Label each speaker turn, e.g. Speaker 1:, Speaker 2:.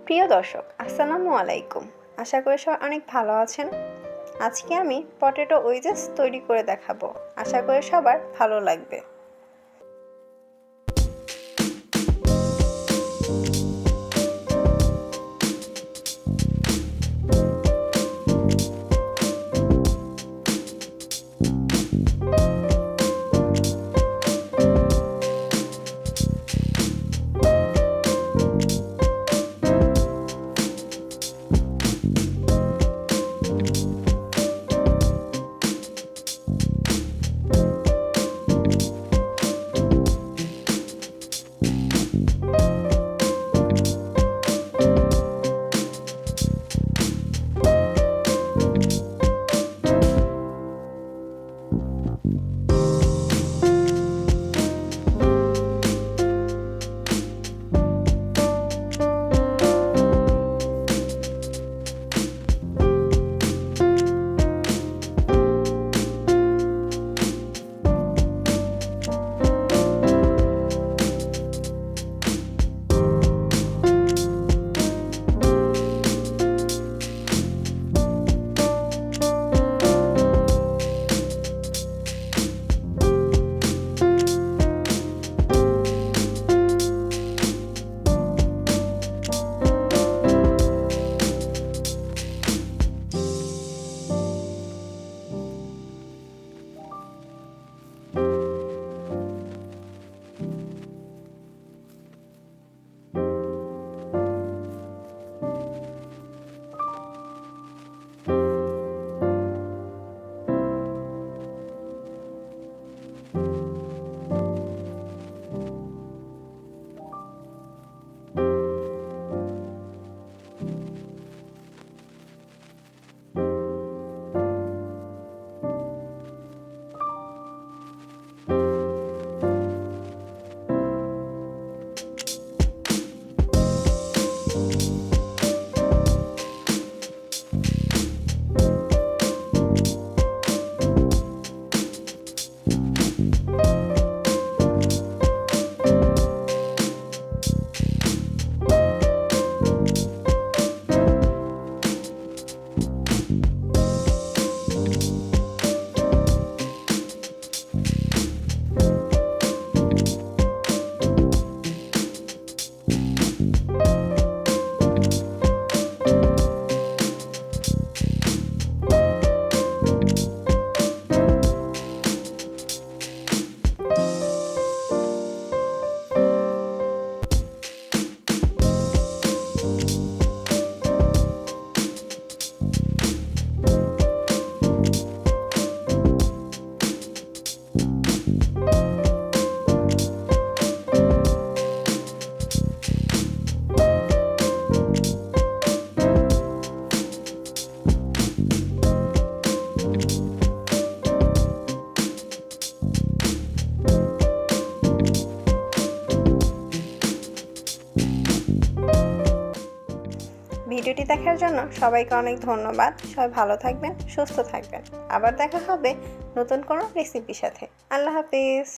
Speaker 1: প্রিয় দর্শক, আসসালামু আলাইকুম। আশা করি সবাই অনেক ভালো আছেন। আজকে আমি পটেটো ওয়েজেস তৈরি করে দেখাবো। আশা করি সবার ভালো লাগবে। ভিডিওটি দেখার জন্য সবাইকে অনেক ধন্যবাদ। সবাই ভালো থাকবেন, সুস্থ থাকবেন। আবার দেখা হবে নতুন কোনো রেসিপির সাথে। আল্লাহ হাফিজ।